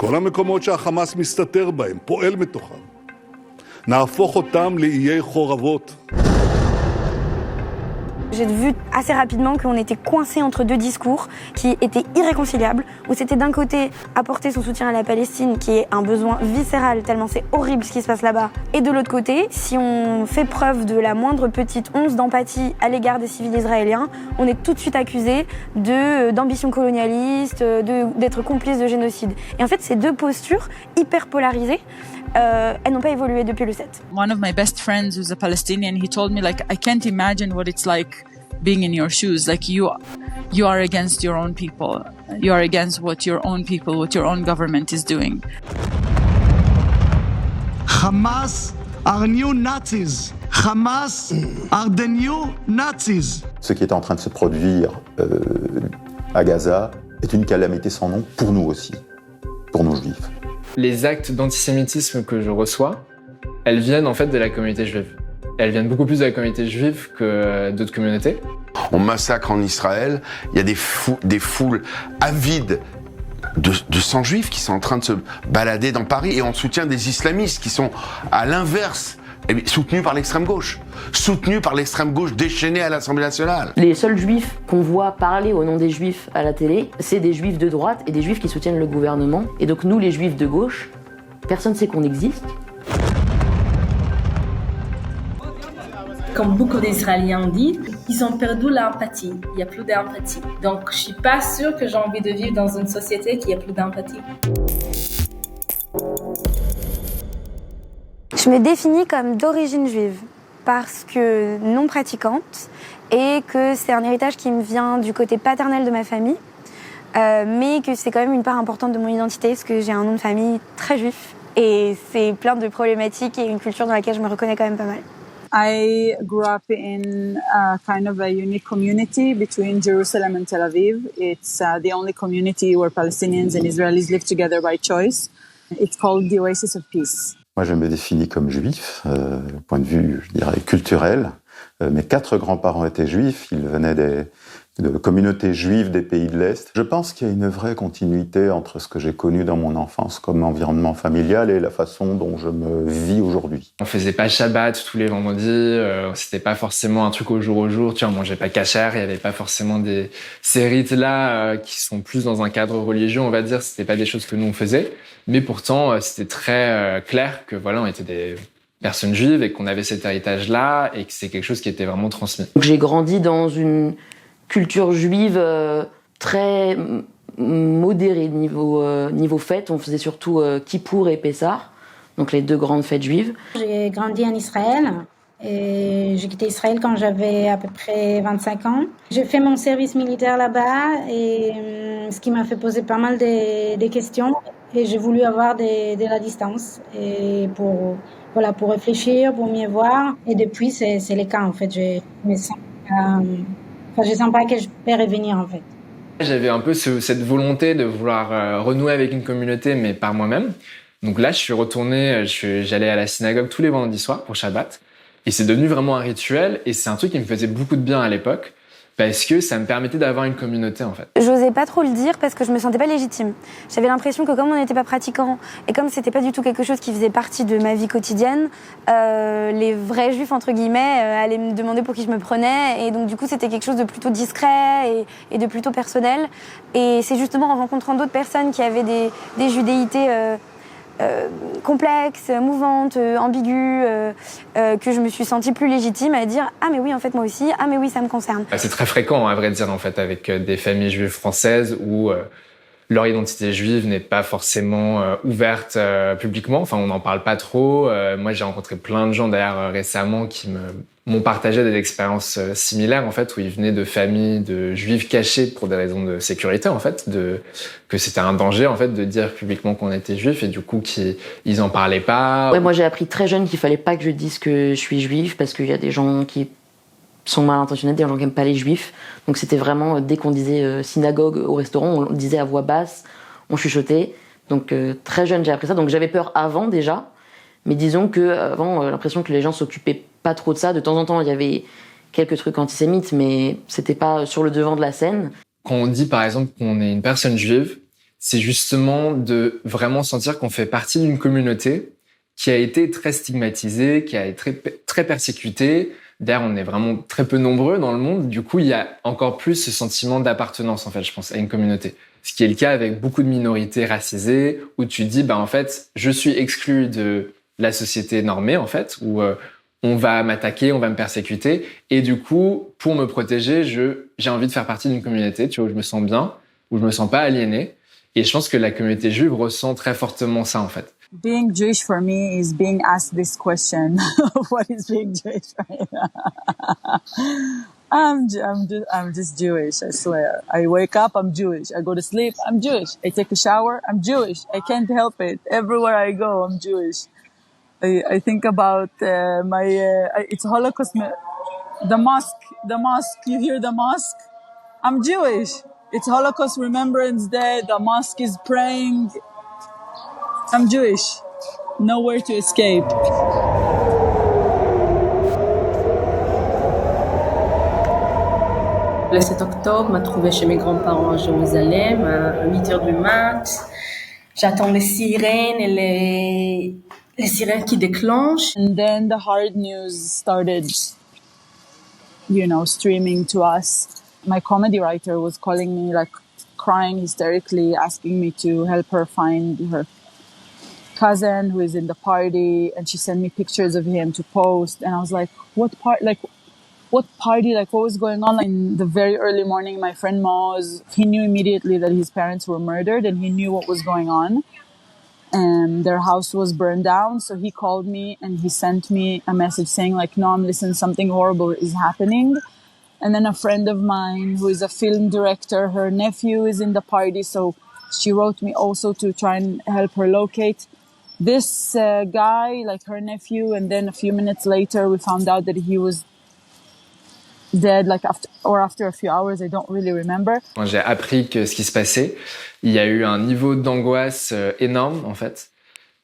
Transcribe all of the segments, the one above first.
כל המקומות שהחמאס מסתתר בהם, פועל מתוכם. נהפוך אותם לאיי חורבות. J'ai vu assez rapidement qu'on était coincé entre deux discours qui étaient irréconciliables, où c'était d'un côté apporter son soutien à la Palestine, qui est un besoin viscéral, tellement c'est horrible ce qui se passe là-bas, et de l'autre côté, si on fait preuve de la moindre petite once d'empathie à l'égard des civils israéliens, on est tout de suite accusé d'ambition colonialiste, d'être complice de génocide. Et en fait, ces deux postures hyper polarisées, elles n'ont pas évolué depuis le 7. One of my best friends who's a Palestinian, he told me like, I can't imagine what it's like being in your shoes. Like you are against your own people. You are against what your own people, what your own government is doing. Hamas are new Nazis. Hamas are the new Nazis. Ce qui est en train de se produire à Gaza est une calamité sans nom pour nous aussi, pour nos juifs. Les actes d'antisémitisme que je reçois, elles viennent en fait de la communauté juive. Elles viennent beaucoup plus de la communauté juive que d'autres communautés. On massacre en Israël, il y a des foules avides de sang juif qui sont en train de se balader dans Paris et on soutient des islamistes qui sont à l'inverse, soutenus par l'extrême gauche, déchaînée à l'Assemblée nationale. Les seuls juifs qu'on voit parler au nom des juifs à la télé, c'est des juifs de droite et des juifs qui soutiennent le gouvernement. Et donc nous, les juifs de gauche, personne ne sait qu'on existe. Comme beaucoup d'Israéliens disent, ils ont perdu l'empathie. Il n'y a plus d'empathie. Donc, je ne suis pas sûre que j'ai envie de vivre dans une société qui a plus d'empathie. Je me définis comme d'origine juive parce que non pratiquante et que c'est un héritage qui me vient du côté paternel de ma famille, mais que c'est quand même une part importante de mon identité parce que j'ai un nom de famille très juif et c'est plein de problématiques et une culture dans laquelle je me reconnais quand même pas mal. I grew up in a kind of a unique community between Jerusalem and Tel Aviv. It's the only community where Palestinians and Israelis live together by choice. It's called the Oasis of Peace. Moi, je me définis comme juif, du point de vue, je dirais, culturel. Mes 4 grands-parents étaient juifs, ils venaient de communautés juives des pays de l'Est. Je pense qu'il y a une vraie continuité entre ce que j'ai connu dans mon enfance comme environnement familial et la façon dont je me vis aujourd'hui. On faisait pas Shabbat tous les vendredis, c'était pas forcément un truc au jour, tu vois, on mangeait pas kasher, il y avait pas forcément ces rites-là qui sont plus dans un cadre religieux, on va dire, c'était pas des choses que nous on faisait, mais pourtant c'était très clair que voilà, on était des personnes juives et qu'on avait cet héritage-là et que c'est quelque chose qui était vraiment transmis. Donc, j'ai grandi dans une culture juive très modérée niveau fête. On faisait surtout Kippour et Pessah, donc les 2 grandes fêtes juives. J'ai grandi en Israël et j'ai quitté Israël quand j'avais à peu près 25 ans. J'ai fait mon service militaire là-bas et ce qui m'a fait poser pas mal de questions et j'ai voulu avoir de la distance et pour réfléchir, pour mieux voir. Et depuis, c'est le cas en fait. Je sens pas que je peux revenir en fait. J'avais un peu cette volonté de vouloir renouer avec une communauté, mais par moi-même. Donc là, je suis retourné, j'allais à la synagogue tous les vendredis soirs pour Shabbat. Et c'est devenu vraiment un rituel. Et c'est un truc qui me faisait beaucoup de bien à l'époque. Parce que ça me permettait d'avoir une communauté, en fait. J'osais pas trop le dire parce que je me sentais pas légitime. J'avais l'impression que comme on n'était pas pratiquant et comme c'était pas du tout quelque chose qui faisait partie de ma vie quotidienne, les vrais juifs, entre guillemets, allaient me demander pour qui je me prenais. Et donc, du coup, c'était quelque chose de plutôt discret et de plutôt personnel. Et c'est justement en rencontrant d'autres personnes qui avaient des judéités complexe, mouvante, ambiguë, que je me suis sentie plus légitime à dire « Ah mais oui, en fait, moi aussi. Ah mais oui, ça me concerne. » C'est très fréquent, à vrai dire, en fait, avec des familles juives françaises où leur identité juive n'est pas forcément ouverte publiquement. Enfin, on n'en parle pas trop. Moi, j'ai rencontré plein de gens, d'ailleurs, récemment, qui m'ont partagé des expériences similaires, en fait, où ils venaient de familles de juifs cachés pour des raisons de sécurité, en fait, que c'était un danger, en fait, de dire publiquement qu'on était juif et du coup, ils en parlaient pas. Ouais, moi, j'ai appris très jeune qu'il fallait pas que je dise que je suis juif parce qu'il y a des gens qui sont mal intentionnés, des gens qui n'aiment pas les juifs. Donc c'était vraiment, dès qu'on disait synagogue au restaurant, on le disait à voix basse, on chuchotait. Donc très jeune, j'ai appris ça. Donc j'avais peur avant déjà, mais disons qu'avant, l'impression que les gens s'occupaient pas trop de ça. De temps en temps, il y avait quelques trucs antisémites, mais c'était pas sur le devant de la scène. Quand on dit par exemple qu'on est une personne juive, c'est justement de vraiment sentir qu'on fait partie d'une communauté qui a été très stigmatisée, qui a été très persécutée. D'ailleurs, on est vraiment très peu nombreux dans le monde. Du coup, il y a encore plus ce sentiment d'appartenance, en fait, je pense, à une communauté. Ce qui est le cas avec beaucoup de minorités racisées, où tu dis, en fait, je suis exclu de la société normée, en fait, où on va m'attaquer, on va me persécuter. Et du coup, pour me protéger, j'ai envie de faire partie d'une communauté, tu vois, où je me sens bien, où je me sens pas aliéné. Et je pense que la communauté juive ressent très fortement ça, en fait. Being Jewish for me is being asked this question. What is being Jewish for me? I'm just Jewish, I swear. I wake up, I'm Jewish. I go to sleep, I'm Jewish. I take a shower, I'm Jewish. I can't help it. Everywhere I go, I'm Jewish. I think about it's Holocaust, the mosque, you hear the mosque? I'm Jewish. It's Holocaust Remembrance Day, the mosque is praying. I'm Jewish. Nowhere to escape. Le 7 octobre m'a trouvé chez mes grands-parents à Jérusalem à 8h du mat. J'attends les sirènes et les sirènes qui déclenchent. And then the hard news started, streaming to us. My comedy writer was calling me, crying hysterically, asking me to help her find her cousin who is in the party, and she sent me pictures of him to post, and I was like, what party, what was going on? In the very early morning, my friend Moz, he knew immediately that his parents were murdered, and he knew what was going on, and their house was burned down. So he called me and he sent me a message saying Noam, listen, something horrible is happening. And then a friend of mine who is a film director, her nephew is in the party, so she wrote me also to try and help her locate this guy, her nephew. And then a few minutes later, we found out that he was dead, after a few hours, I don't really remember. Quand j'ai appris que ce qui se passait, il y a eu un niveau d'angoisse énorme, en fait.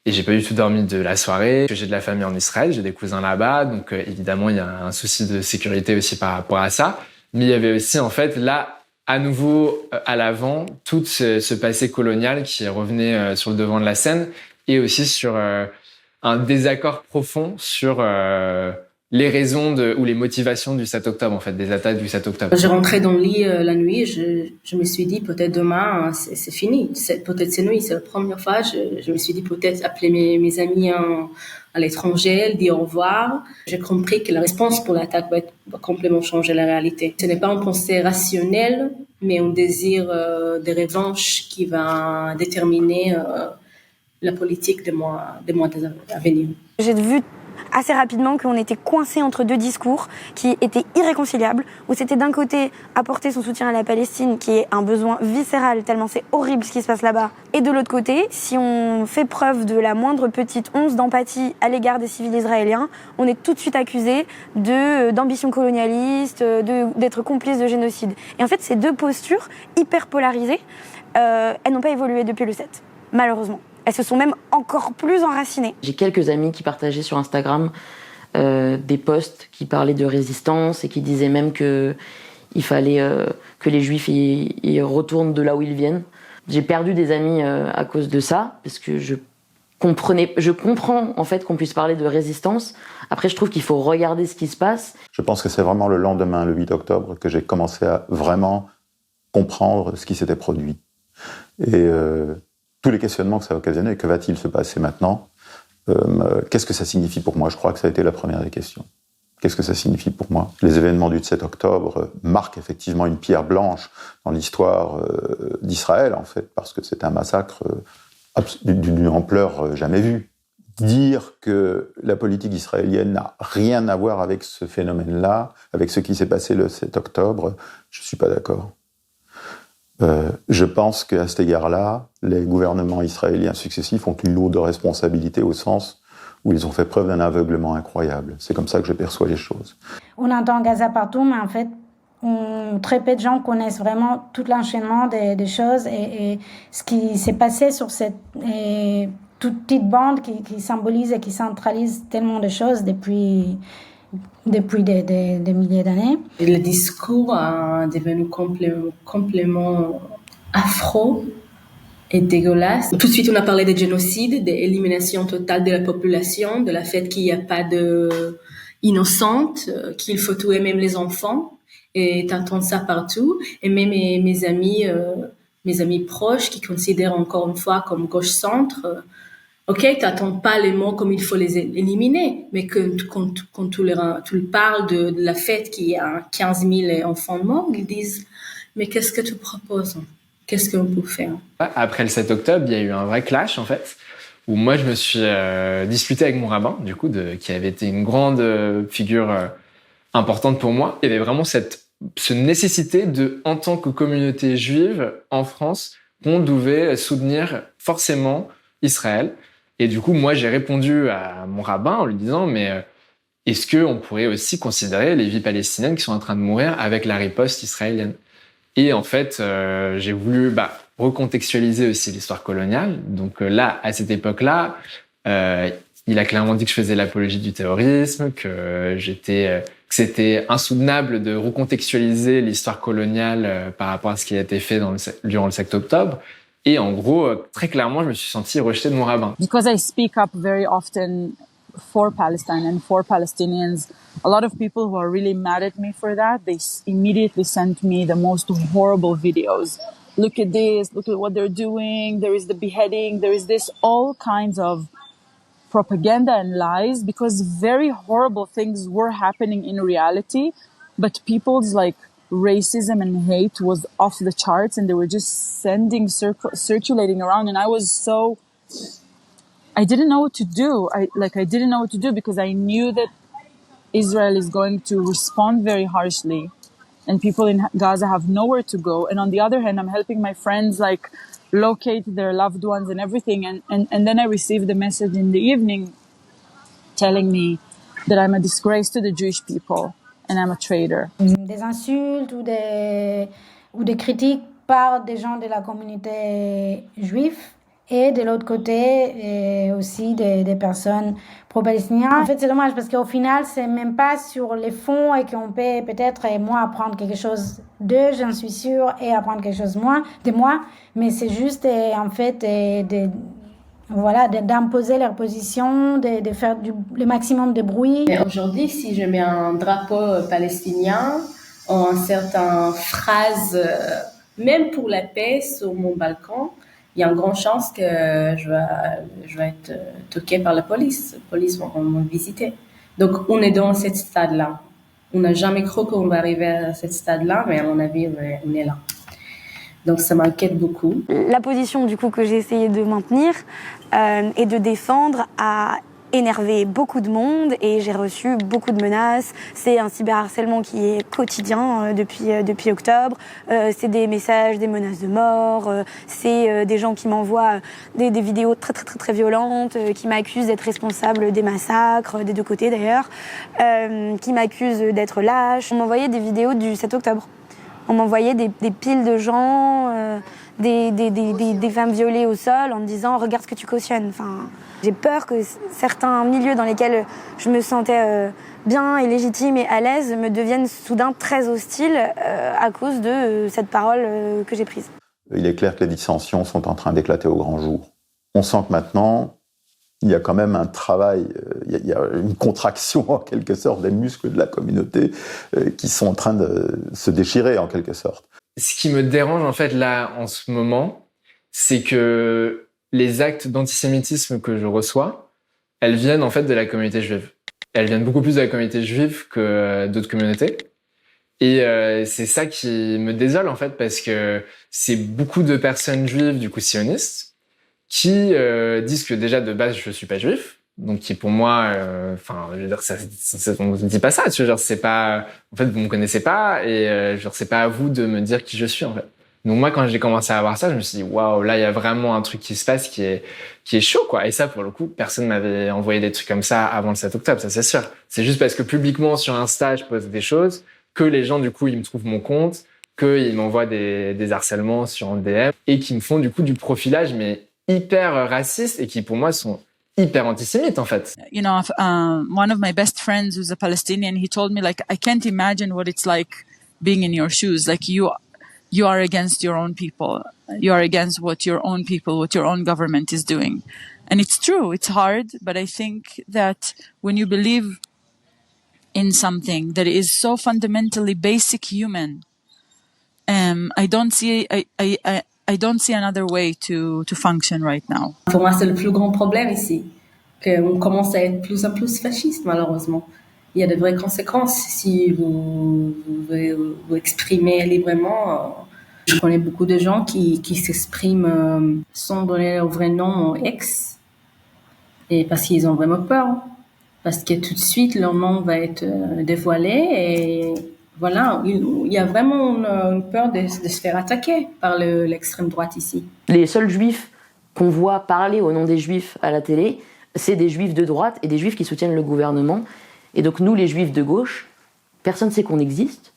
Et j'ai pas du tout dormi de la soirée. J'ai de la famille en Israël, j'ai des cousins là-bas, donc évidemment il y a un souci de sécurité aussi par rapport à ça. Mais il y avait aussi en fait là, à nouveau à l'avant, tout ce passé colonial qui revenait sur le devant de la scène, et aussi sur un désaccord profond sur les raisons ou les motivations du 7 octobre, en fait, des attaques du 7 octobre. J'ai rentré dans le lit la nuit, je me suis dit peut-être demain c'est fini, peut-être c'est nuit, c'est la première fois, je me suis dit peut-être appeler mes amis à l'étranger, dire au revoir. J'ai compris que la réponse pour l'attaque va complètement changer la réalité. Ce n'est pas une pensée rationnelle, mais un désir de revanche qui va déterminer la politique des mois à venir. J'ai vu assez rapidement qu'on était coincé entre deux discours qui étaient irréconciliables, où c'était d'un côté apporter son soutien à la Palestine, qui est un besoin viscéral, tellement c'est horrible ce qui se passe là-bas, et de l'autre côté, si on fait preuve de la moindre petite once d'empathie à l'égard des civils israéliens, on est tout de suite accusé d'ambition colonialiste, d'être complice de génocide. Et en fait, ces deux postures hyper polarisées, elles n'ont pas évolué depuis le 7, malheureusement. Elles se sont même encore plus enracinées. J'ai quelques amis qui partageaient sur Instagram des posts qui parlaient de résistance et qui disaient même qu'il fallait que les Juifs y retournent de là où ils viennent. J'ai perdu des amis à cause de ça, parce que je comprends en fait qu'on puisse parler de résistance. Après, je trouve qu'il faut regarder ce qui se passe. Je pense que c'est vraiment le lendemain, le 8 octobre, que j'ai commencé à vraiment comprendre ce qui s'était produit. Et tous les questionnements que ça a occasionné, que va-t-il se passer maintenant ? Qu'est-ce que ça signifie pour moi ? Je crois que ça a été la première des questions. Qu'est-ce que ça signifie pour moi ? Les événements du 7 octobre marquent effectivement une pierre blanche dans l'histoire d'Israël, en fait, parce que c'est un massacre d'une ampleur jamais vue. Dire que la politique israélienne n'a rien à voir avec ce phénomène-là, avec ce qui s'est passé le 7 octobre, je ne suis pas d'accord. Je pense qu'à cet égard-là, les gouvernements israéliens successifs ont une lourde responsabilité au sens où ils ont fait preuve d'un aveuglement incroyable. C'est comme ça que je perçois les choses. On entend Gaza partout, mais en fait, très peu de gens connaissent vraiment tout l'enchaînement des choses et ce qui s'est passé sur cette toute petite bande qui symbolise et qui centralise tellement de choses depuis des milliers d'années. Et le discours est devenu complètement afro est dégueulasse. Tout de suite, on a parlé de génocide, d'élimination totale de la population, de la fait qu'il n'y a pas de innocente, qu'il faut tuer même les enfants. Et t'entends ça partout. Et même mes amis proches qui considèrent encore une fois comme gauche-centre, ok, t'attends pas les mots comme il faut les éliminer, mais quand tu parles de la fête qu'il y a 15 000 enfants morts, ils disent, mais qu'est-ce que tu proposes? Qu'est-ce qu'on peut faire? Après le 7 octobre, il y a eu un vrai clash, en fait, où moi, je me suis disputé avec mon rabbin, du coup, qui avait été une grande figure importante pour moi. Il y avait vraiment cette nécessité en tant que communauté juive en France, qu'on devait soutenir forcément Israël. Et du coup, moi, j'ai répondu à mon rabbin en lui disant, mais est-ce qu'on pourrait aussi considérer les vies palestiniennes qui sont en train de mourir avec la riposte israélienne? Et en fait, j'ai voulu recontextualiser aussi l'histoire coloniale. Donc là, à cette époque-là, il a clairement dit que je faisais l'apologie du terrorisme, que c'était insoutenable de recontextualiser l'histoire coloniale par rapport à ce qui a été fait durant le 7 octobre. Et en gros, très clairement, je me suis senti rejeté de mon rabbin. Because I speak up very often for Palestine and for Palestinians, a lot of people who are really mad at me for that, they immediately sent me the most horrible videos. Look at this, look at what they're doing, there is the beheading, there is this, all kinds of propaganda and lies, because very horrible things were happening in reality, but people's racism and hate was off the charts, and they were just circulating around, and I didn't know what to do. I didn't know what to do because I knew that Israel is going to respond very harshly, and people in Gaza have nowhere to go. And on the other hand, I'm helping my friends locate their loved ones and everything. And then I received a message in the evening telling me that I'm a disgrace to the Jewish people and I'm a traitor. Des insultes ou des critiques par des gens de la communauté juive. Et de l'autre côté, aussi des personnes pro-palestiniennes. En fait, c'est dommage parce qu'au final, c'est même pas sur les fonds et qu'on peut peut-être, moi, apprendre quelque chose d'eux, j'en suis sûre, et apprendre quelque chose de moi. Mais c'est juste, en fait, d'imposer leur position, de faire le maximum de bruit. Mais aujourd'hui, si je mets un drapeau palestinien ou une certaine phrase, même pour la paix, sur mon balcon, il y a une grande chance que je vais être toquée par la police. La police va me visiter. Donc, on est dans ce stade-là. On n'a jamais cru qu'on va arriver à ce stade-là, mais à mon avis, on est là. Donc, ça m'inquiète beaucoup. La position, du coup, que j'ai essayé de maintenir et de défendre a énervé beaucoup de monde et j'ai reçu beaucoup de menaces. C'est un cyberharcèlement qui est quotidien depuis octobre. C'est des messages, des menaces de mort. C'est des gens qui m'envoient des vidéos très très très très violentes, qui m'accusent d'être responsable des massacres, des deux côtés d'ailleurs, qui m'accusent d'être lâche. On m'envoyait des vidéos du 7 octobre. On m'envoyait des piles de gens, des femmes violées au sol en me disant « regarde ce que tu cautionnes ». Enfin, j'ai peur que certains milieux dans lesquels je me sentais bien et légitime et à l'aise me deviennent soudain très hostiles à cause de cette parole que j'ai prise. Il est clair que les dissensions sont en train d'éclater au grand jour. On sent que maintenant, il y a quand même un travail, il y a une contraction en quelque sorte des muscles de la communauté qui sont en train de se déchirer en quelque sorte. Ce qui me dérange en fait là en ce moment, c'est que les actes d'antisémitisme que je reçois, elles viennent en fait de la communauté juive. Elles viennent beaucoup plus de la communauté juive que d'autres communautés. Et c'est ça qui me désole en fait parce que c'est beaucoup de personnes juives du coup sionistes qui disent que déjà de base je suis pas juif, donc qui pour moi, je veux dire, on ne dit pas ça, tu vois, genre c'est pas, en fait vous me connaissez pas et genre c'est pas à vous de me dire qui je suis en fait. Donc moi quand j'ai commencé à voir ça, je me suis dit waouh, là il y a vraiment un truc qui se passe qui est chaud quoi. Et ça pour le coup personne m'avait envoyé des trucs comme ça avant le 7 octobre, ça c'est sûr. C'est juste parce que publiquement sur Insta je pose des choses que les gens du coup ils me trouvent mon compte, qu'ils m'envoient des harcèlements sur DM et qui me font du coup du profilage mais hyper racistes et qui pour moi sont hyper antisémites en fait. You know, one of my best friends who's a Palestinian, he told me I can't imagine what it's like being in your shoes. You you are against your own people. You are against what your own people, what your own government is doing. And it's true, it's hard, but I think that when you believe in something that is so fundamentally basic human, I don't see another way to function right now. Pour moi, c'est le plus grand problème ici, qu'on commence à être plus en plus fasciste, malheureusement. Il y a de vraies conséquences si vous exprimez librement. Je connais beaucoup de gens qui s'expriment sans donner leur vrai nom au ex, et parce qu'ils ont vraiment peur, parce que tout de suite leur nom va être dévoilé, et voilà, il y a vraiment une peur de se faire attaquer par l'extrême droite ici. Les seuls juifs qu'on voit parler au nom des juifs à la télé, c'est des juifs de droite et des juifs qui soutiennent le gouvernement. Et donc nous, les juifs de gauche, personne ne sait qu'on existe.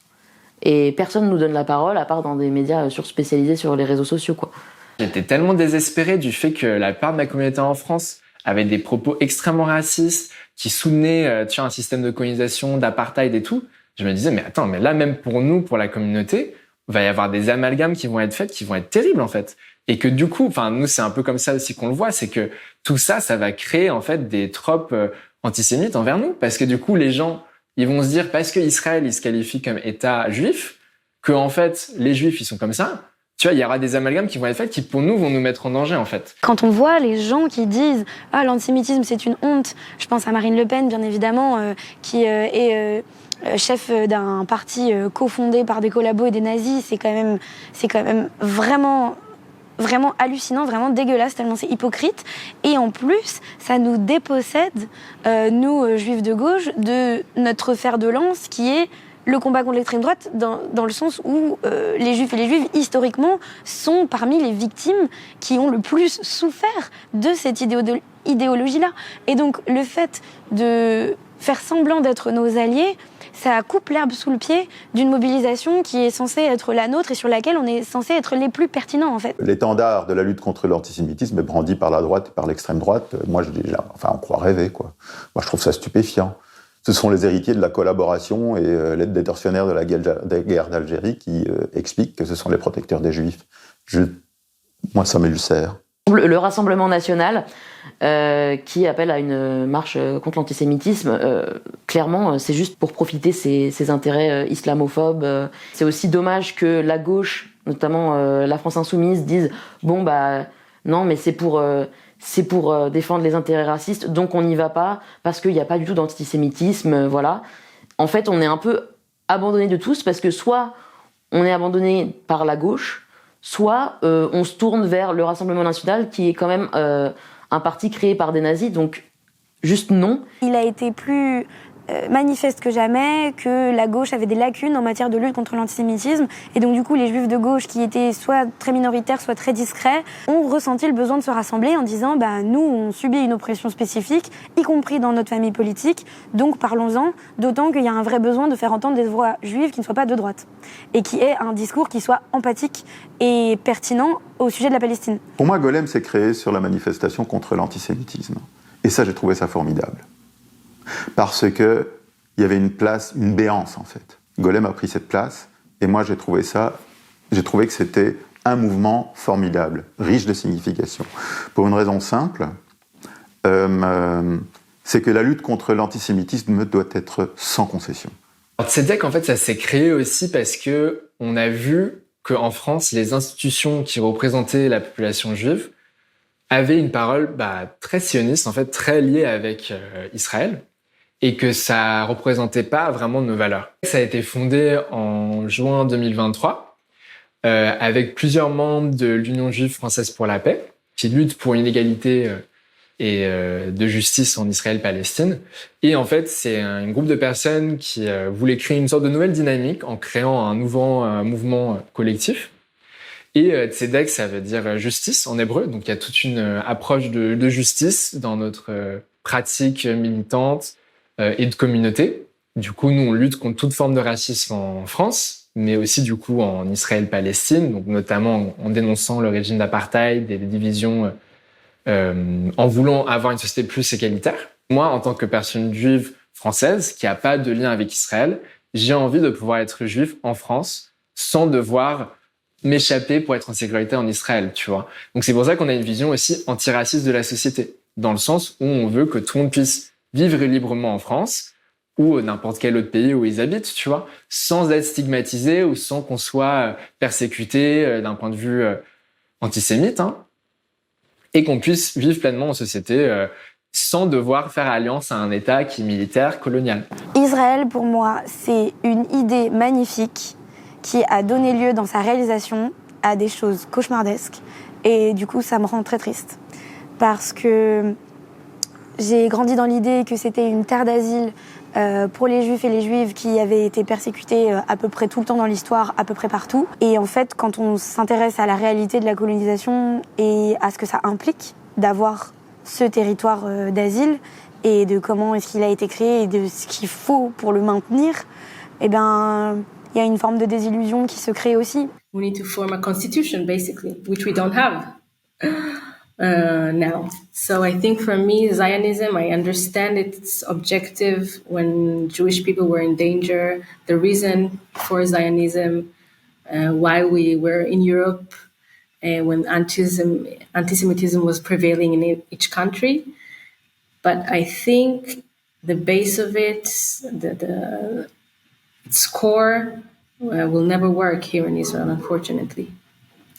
Et personne ne nous donne la parole, à part dans des médias surspécialisés sur les réseaux sociaux, quoi. J'étais tellement désespéré du fait que la part de ma communauté en France avait des propos extrêmement racistes, qui soutenaient un système de colonisation, d'apartheid et tout. Je me disais, mais attends, mais là, même pour nous, pour la communauté, il va y avoir des amalgames qui vont être faits, qui vont être terribles, en fait. Et que du coup, enfin, nous, c'est un peu comme ça aussi qu'on le voit, c'est que tout ça, ça va créer, en fait, des tropes antisémites envers nous. Parce que du coup, les gens, ils vont se dire, parce que Israël, il se qualifie comme État juif, que, en fait, les juifs, ils sont comme ça. Tu vois, il y aura des amalgames qui vont être faits qui, pour nous, vont nous mettre en danger, en fait. Quand on voit les gens qui disent « Ah, l'antisémitisme, c'est une honte », je pense à Marine Le Pen, bien évidemment, qui est chef d'un parti cofondé par des collabos et des nazis. C'est quand même vraiment hallucinant, vraiment dégueulasse, tellement c'est hypocrite. Et en plus, ça nous dépossède, nous, juifs de gauche, de notre fer de lance, qui est le combat contre l'extrême droite, dans le sens où les juifs et les juives, historiquement, sont parmi les victimes qui ont le plus souffert de cette idéologie-là. Et donc, le fait de faire semblant d'être nos alliés, ça coupe l'herbe sous le pied d'une mobilisation qui est censée être la nôtre et sur laquelle on est censé être les plus pertinents, en fait. L'étendard de la lutte contre l'antisémitisme est brandi par la droite et par l'extrême droite. Moi, on croit rêver, quoi. Moi, je trouve ça stupéfiant. Ce sont les héritiers de la collaboration et l'aide des tortionnaires de la guerre d'Algérie qui expliquent que ce sont les protecteurs des Juifs. Moi, ça m'ulcère. Le Rassemblement national, qui appelle à une marche contre l'antisémitisme, clairement, c'est juste pour profiter ses intérêts islamophobes. C'est aussi dommage que la gauche, notamment la France Insoumise, dise « Bon, bah, non, mais c'est pour défendre les intérêts racistes, donc on n'y va pas, parce qu'il n'y a pas du tout d'antisémitisme, voilà. » En fait, on est un peu abandonné de tous, parce que soit on est abandonné par la gauche, soit on se tourne vers le Rassemblement national, qui est quand même un parti créé par des nazis, donc juste non. Il a été plus manifeste que jamais que la gauche avait des lacunes en matière de lutte contre l'antisémitisme, et donc du coup les juifs de gauche, qui étaient soit très minoritaires, soit très discrets, ont ressenti le besoin de se rassembler en disant nous on subit une oppression spécifique, y compris dans notre famille politique, donc parlons-en, d'autant qu'il y a un vrai besoin de faire entendre des voix juives qui ne soient pas de droite, et qui ait un discours qui soit empathique et pertinent au sujet de la Palestine. Pour moi, Golem s'est créé sur la manifestation contre l'antisémitisme, et ça, j'ai trouvé ça formidable. Parce que il y avait une place, une béance en fait. Golem a pris cette place, et moi j'ai trouvé que c'était un mouvement formidable, riche de signification. Pour une raison simple, c'est que la lutte contre l'antisémitisme doit être sans concession. Alors Tzedek, en fait, ça s'est créé aussi parce que on a vu qu'en France, les institutions qui représentaient la population juive avaient une parole très sioniste, en fait, très liée avec Israël, et que ça représentait pas vraiment nos valeurs. Ça a été fondé en juin 2023 avec plusieurs membres de l'Union juive française pour la paix, qui luttent pour une égalité et de justice en Israël-Palestine. Et en fait, c'est un groupe de personnes qui voulaient créer une sorte de nouvelle dynamique en créant un nouveau mouvement collectif. Et tzedek, ça veut dire justice en hébreu. Donc il y a toute une approche de justice dans notre pratique militante et de communauté. Du coup, nous, on lutte contre toute forme de racisme en France, mais aussi, du coup, en Israël-Palestine, donc notamment en dénonçant le régime d'apartheid et des divisions, en voulant avoir une société plus égalitaire. Moi, en tant que personne juive française, qui n'a pas de lien avec Israël, j'ai envie de pouvoir être juif en France sans devoir m'échapper pour être en sécurité en Israël, tu vois. Donc c'est pour ça qu'on a une vision aussi antiraciste de la société, dans le sens où on veut que tout le monde puisse vivre librement en France ou n'importe quel autre pays où ils habitent, tu vois, sans être stigmatisé ou sans qu'on soit persécuté d'un point de vue antisémite, hein, et qu'on puisse vivre pleinement en société sans devoir faire alliance à un État qui est militaire, colonial. Israël, pour moi, c'est une idée magnifique qui a donné lieu dans sa réalisation à des choses cauchemardesques. Et du coup, ça me rend très triste. Parce que j'ai grandi dans l'idée que c'était une terre d'asile pour les Juifs et les Juives qui avaient été persécutés à peu près tout le temps dans l'histoire, à peu près partout. Et en fait, quand on s'intéresse à la réalité de la colonisation et à ce que ça implique d'avoir ce territoire d'asile et de comment est-ce qu'il a été créé et de ce qu'il faut pour le maintenir, eh ben, il y a une forme de désillusion qui se crée aussi. We need to form a constitution, basically, which we don't have now. So I think for me, Zionism, I understand its objective when Jewish people were in danger, the reason for Zionism, why we were in Europe, when antisemitism was prevailing in each country. But I think the base of it, its core, will never work here in Israel, unfortunately.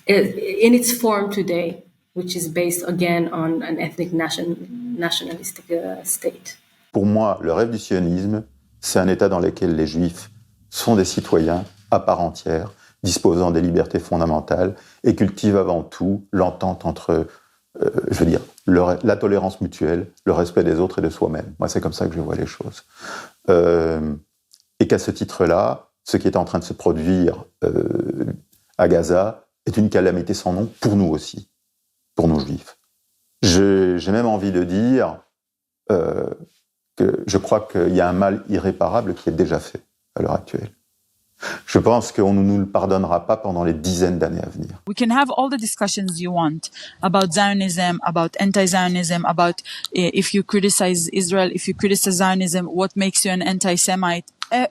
In its form today, which is based again on an ethnic nationalistic state. Pour moi, le rêve du sionisme, c'est un État dans lequel les Juifs sont des citoyens à part entière, disposant des libertés fondamentales et cultivent avant tout l'entente entre, la tolérance mutuelle, le respect des autres et de soi-même. Moi, c'est comme ça que je vois les choses. Et qu'à ce titre-là, ce qui est en train de se produire à Gaza est une calamité sans nom pour nous aussi, pour nos Juifs. J'ai même envie de dire que je crois qu'il y a un mal irréparable qui est déjà fait à l'heure actuelle. Je pense qu'on ne nous le pardonnera pas pendant les dizaines d'années à venir. We can have all the discussions you want about Zionism, about anti-Zionism, about if you criticize Israel, if you criticize Zionism, what makes you an anti-Semite.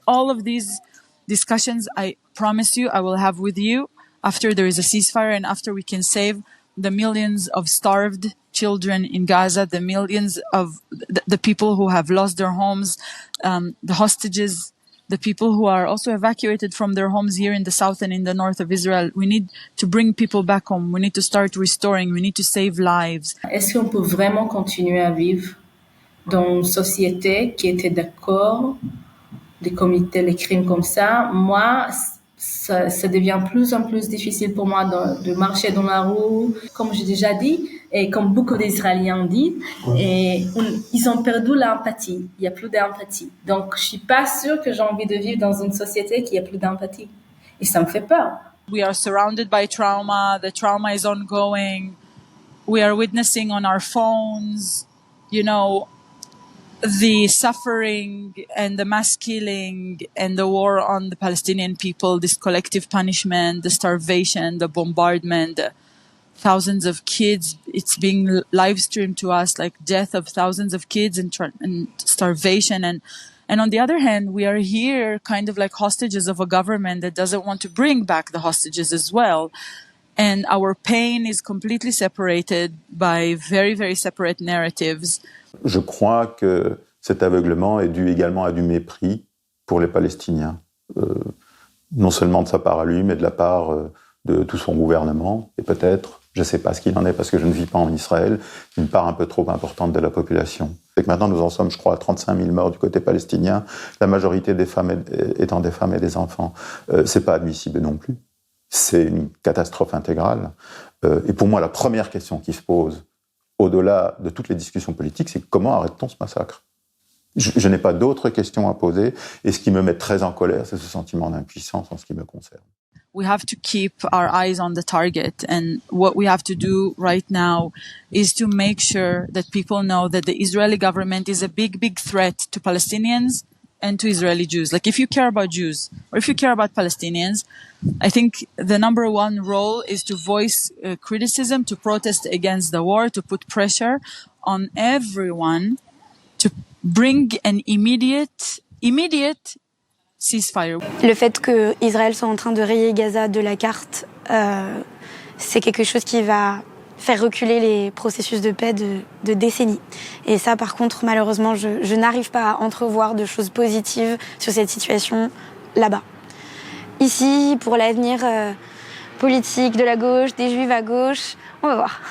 All of these discussions, I promise you, I will have with you after there is a ceasefire and after we can save the millions of starved children in Gaza, the millions of the people who have lost their homes, the hostages, the people who are also evacuated from their homes here in the south and in the north of Israel. We need to bring people back home. We need to start restoring. We need to save lives. Est-ce qu'on peut vraiment continuer à vivre dans une société qui était d'accord de commettre les crimes comme ça? Moi, ça devient plus en plus difficile pour moi de marcher dans la rue, comme j'ai déjà dit, et comme beaucoup d'Israéliens disent, et ils ont perdu l'empathie. Il n'y a plus d'empathie. Donc, je suis pas sûre que j'ai envie de vivre dans une société qui a plus d'empathie. Et ça me fait peur. We are surrounded by trauma. The trauma is ongoing. We are witnessing on our phones, the suffering and the mass killing and the war on the Palestinian people, this collective punishment, the starvation, the bombardment, the thousands of kids. It's being live streamed to us, like death of thousands of kids and starvation. And on the other hand, we are here kind of like hostages of a government that doesn't want to bring back the hostages as well. And our pain is completely separated by very, very separate narratives. Je crois que cet aveuglement est dû également à du mépris pour les Palestiniens. Non seulement de sa part à lui, mais de la part de tout son gouvernement. Et peut-être, je ne sais pas ce qu'il en est parce que je ne vis pas en Israël, une part un peu trop importante de la population. C'est que maintenant nous en sommes, je crois, à 35 000 morts du côté palestinien, la majorité des femmes étant des femmes et des enfants. C'est pas admissible non plus. C'est une catastrophe intégrale. Et pour moi, la première question qui se pose, au-delà de toutes les discussions politiques, c'est comment arrête-t-on ce massacre ? Je n'ai pas d'autres questions à poser. Et ce qui me met très en colère, c'est ce sentiment d'impuissance en ce qui me concerne. We have to keep our eyes on the target. And what we have to do right now is to make sure that people know that the Israeli government is a big, big threat to Palestinians and to Israeli Jews. Like, if you care about Jews or if you care about Palestinians, I think the number one role is to voice criticism, to protest against the war, to put pressure on everyone to bring an immediate ceasefire. Le fait qu'Israël soit en train de rayer Gaza de la carte c'est quelque chose qui va faire reculer les processus de paix de décennies. Et ça, par contre, malheureusement, je n'arrive pas à entrevoir de choses positives sur cette situation là-bas. Ici, pour l'avenir politique de la gauche, des juifs à gauche, on va voir.